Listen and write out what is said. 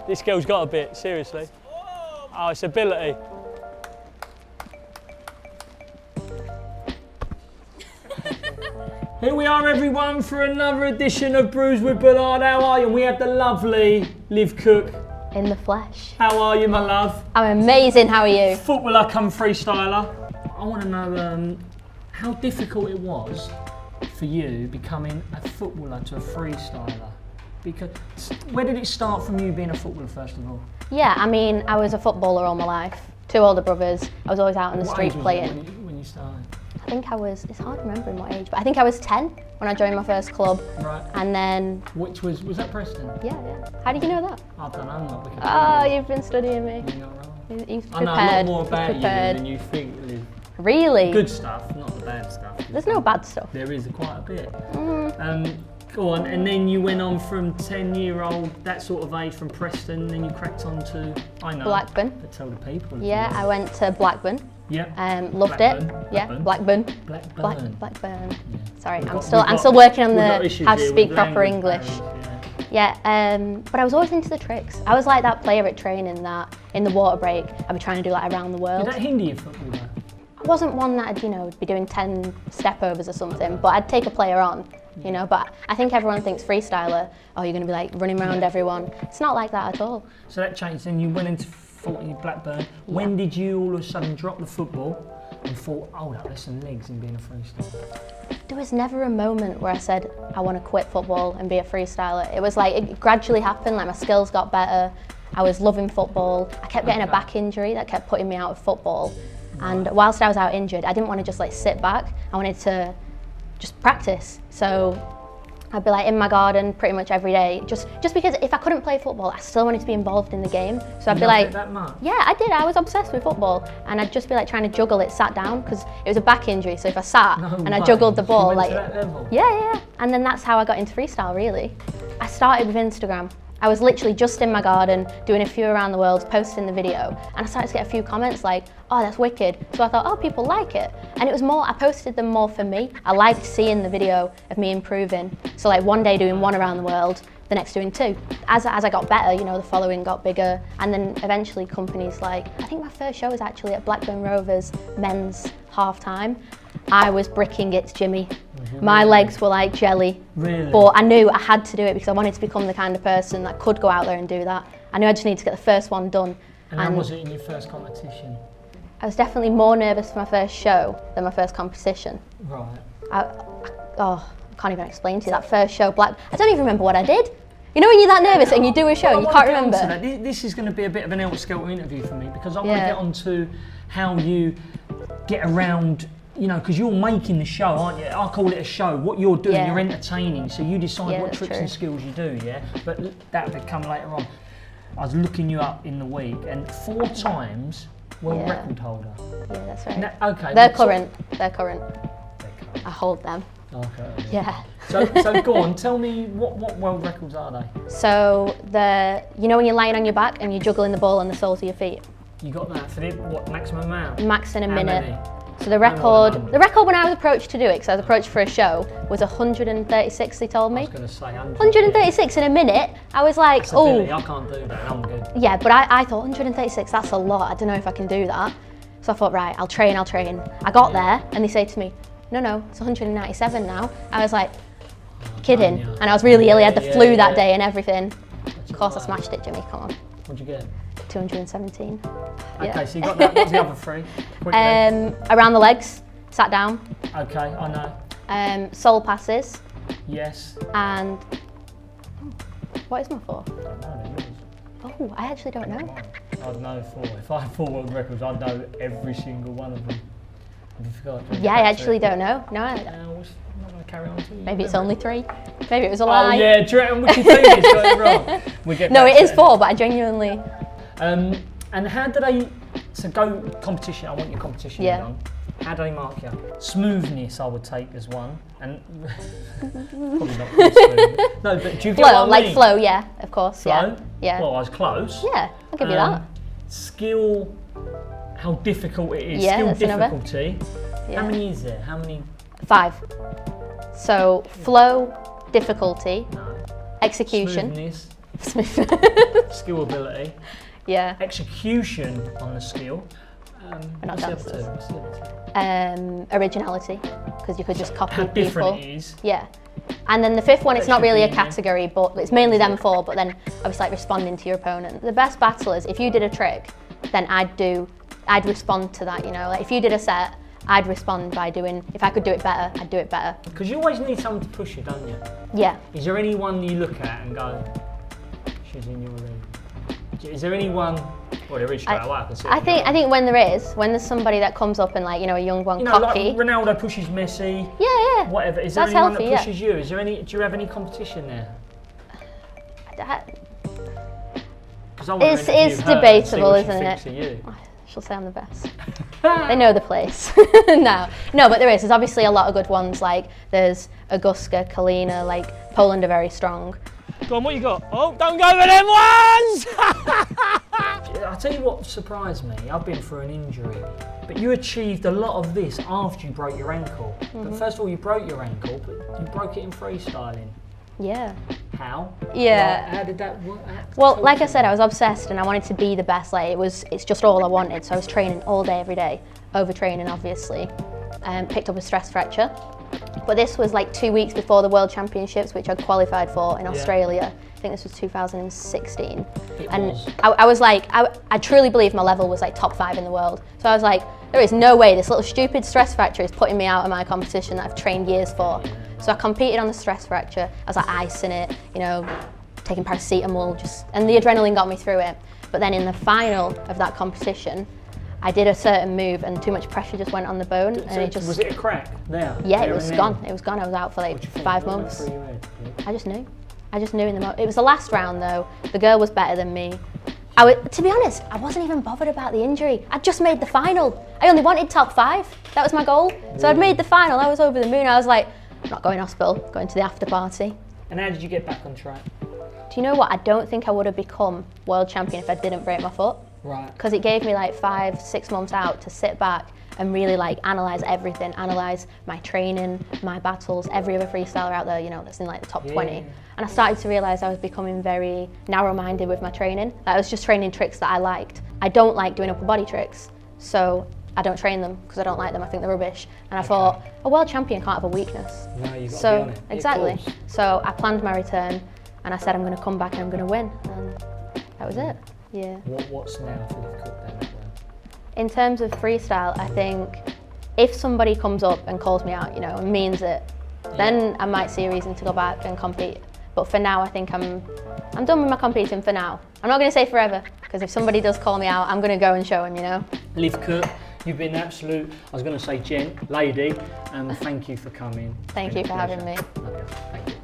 This girl's got a bit, seriously. Oh, it's ability. Here we are, everyone, for another edition of Brews with Bullard. How are you? And we have the lovely Liv Cooke. In the flesh. How are you, my love? I'm amazing, how are you? Footballer come freestyler. I want to know how difficult it was for you becoming a footballer to a freestyler. Because where did it start from you being a footballer, first of all? Yeah, I mean, I was a footballer all my life. 2 older brothers. I was always out in the street playing. When you started? I think I was, it's hard remembering what age, but I think I was 10 when I joined my first club. Right. And then... Which was that Preston? Yeah. How did you know that? I don't know, I'm not looking. Oh, you've been studying me. You're not wrong. You've I know a lot more about you than you think, Liv. Really? Good stuff, not the bad stuff. There's no bad stuff. There is quite a bit. Go on, and then you went on from 10-year-old, that sort of age, from Preston, then you cracked on to, I know. Blackburn. But tell the people. Yeah, I went to Blackburn. Yeah. Loved Blackburn. it. Yeah, Blackburn. Blackburn. Blackburn. Yeah. Sorry, I'm still working on the how to speak proper English. Yeah. But I was always into the tricks. I was like that player at training that in the water break I'd be trying to do like around the world. Did that hinder your football though? I wasn't one that I'd be doing 10 step overs or something, but I'd take a player on. But I think everyone thinks freestyler, oh, you're going to be like running around everyone. It's not like that at all. So that changed, and you went into Blackburn. Yeah. When did you all of a sudden drop the football and thought, hold up, there's some legs in being a freestyler? There was never a moment where I said, I want to quit football and be a freestyler. It was like, it gradually happened, like my skills got better. I was loving football. I kept getting a back injury that kept putting me out of football. And whilst I was out injured, I didn't want to just like sit back. I wanted to just practice. So I'd be like in my garden pretty much every day, just because if I couldn't play football, I still wanted to be involved in the game. So I'd be like, that much? Yeah, I did. I was obsessed with football, and I'd just be like trying to juggle it sat down because it was a back injury. So if I sat I juggled the ball, you went to that level? Yeah. And then that's how I got into freestyle. Really, I started with Instagram. I was literally just in my garden doing a few around the world, posting the video, and I started to get a few comments like, oh, that's wicked. So I thought, oh, people like it. And it was more, I posted them more for me. I liked seeing the video of me improving. So like one day doing 1 around the world, the next doing 2. As I got better, the following got bigger. And then eventually companies like, I think my first show was actually at Blackburn Rovers men's half-time. I was bricking It's Jimmy. My legs were like jelly. Really? But I knew I had to do it because I wanted to become the kind of person that could go out there and do that. I knew I just needed to get the first one done. And how was it in your first competition? I was definitely more nervous for my first show than my first competition. Right. I can't even explain to you that first show. I don't even remember what I did. You know when you're that nervous and you do a show and you can't remember? This is going to be a bit of an Elsker interview for me because I want to get on to how you get around, because you're making the show, aren't you? I call it a show. What you're doing, you're entertaining, so you decide what tricks and skills you do, yeah? But that will come later on. I was looking you up in the week and 4 times world record holder. Yeah, that's right. Now, okay. They're current. I hold them. Okay. Yeah. So go on, tell me what world records are they? So when you're lying on your back and you're juggling the ball on the soles of your feet. You got that for what maximum amount? Max in a minute. Many? So the record when I was approached to do it, because I was approached for a show, was 136. They told me. I was going to say 100. 136 in a minute. I was like, oh. I can't do that. I'm good. Yeah, but I thought 136. That's a lot. I don't know if I can do that. So I thought, right, I'll train. I got there, and they say to me, no, it's 197 now. I was like, kidding. And I was really ill. I had the flu that day and everything. Of course, I smashed it, Jimmy. Come on. What'd you get? 217. Okay, so you got that. What's the other 3? Around the legs, sat down. Okay, I know. Soul passes. Yes. And what is my 4? I don't know. Oh, I actually don't know. I'd know 4. If I had 4 world records, I'd know every single one of them. Have you forgot? Yeah, I actually don't know. No. I'm not going to carry on to you. Maybe it's only 3. Maybe it was a lie. Oh yeah, do you reckon we should think it's going wrong? No, it is 4, but I genuinely. And how do they? So go competition. I want your competition done. How do they mark you? Smoothness, I would take as one, and probably not smooth. No, but do you get what I mean? Flow, yeah, of course. Flow? Yeah. Well, I was close. Yeah, I'll give you that. Skill, how difficult it is. Yeah, Skill that's difficulty. Yeah. How many is there? How many? 5. So flow, difficulty, Execution. Smoothness. Skill ability. Yeah. Execution on the skill. Not what's the other two? Originality, because you could just copy How people. different it is. Yeah. And then the fifth one, it's not really a should be in category, but it's mainly them four, but then obviously like responding to your opponent. The best battlers, if you did a trick, then I'd respond to that, you know. Like if you did a set, I'd respond by doing, if I could do it better, I'd do it better. Because you always need someone to push you, don't you? Yeah. Is there anyone you look at and go, she's in your league? Is there anyone? Well, there is straight away. I think when there's somebody that comes up and like, you know, a young one, cocky. Like Ronaldo pushes Messi. Yeah. Whatever. Is there That's anyone healthy, that pushes you? Is there any? Do you have any competition there? It's debatable, isn't it? She'll say I'm the best. They know the place. No, but there's obviously a lot of good ones. Like there's Augusta, Kalina. Like Poland are very strong. Go on, what you got? Oh, don't go for them ones! I'll tell you what surprised me. I've been through an injury, but you achieved a lot of this after you broke your ankle. But first of all, you broke your ankle, but you broke it in freestyling. Yeah. How? Yeah. How did that work? Well, like I said, I was obsessed and I wanted to be the best. Like it's just all I wanted. So I was training all day, every day, overtraining obviously. Picked up a stress fracture. But this was like 2 weeks before the World Championships, which I qualified for in Australia. I think this was 2016. I was like, I truly believe my level was like top 5 in the world. So I was like, there is no way this little stupid stress fracture is putting me out of my competition that I've trained years for. So I competed on the stress fracture. I was like icing it, you know, taking paracetamol, and the adrenaline got me through it. But then in the final of that competition, I did a certain move and too much pressure just went on the bone. And it just... Was it a crack there? Yeah, it was gone. It was gone. I was out for like 5 months. I just knew. In the moment. It was the last round though. The girl was better than me. To be honest, I wasn't even bothered about the injury. I just made the final. I only wanted top 5. That was my goal. So I'd made the final. I was over the moon. I was like, I'm not going hospital, going to the after party. And how did you get back on track? Do you know what? I don't think I would have become world champion if I didn't break my foot. Right. Because it gave me like 5-6 months out to sit back and really like analyse everything, analyse my training, my battles, every other freestyler out there, you know, that's in like the top 20. And I started to realise I was becoming very narrow-minded with my training. Like, I was just training tricks that I liked. I don't like doing upper body tricks, so I don't train them because I don't like them. I think they're rubbish. And I thought, a world champion can't have a weakness. No, you've got to be on it. Exactly. So I planned my return and I said I'm going to come back and I'm going to win. And that was it. Yeah. What's now for Liv Cooke then? In terms of freestyle, I think if somebody comes up and calls me out, you know, and means it, then I might see a reason to go back and compete. But for now, I think I'm done with my competing for now. I'm not going to say forever, because if somebody does call me out, I'm going to go and show them, you know. Liv Cooke, you've been absolute, I was going to say gent, lady, and thank you for coming. Thank you for having me. Love you. Thank you.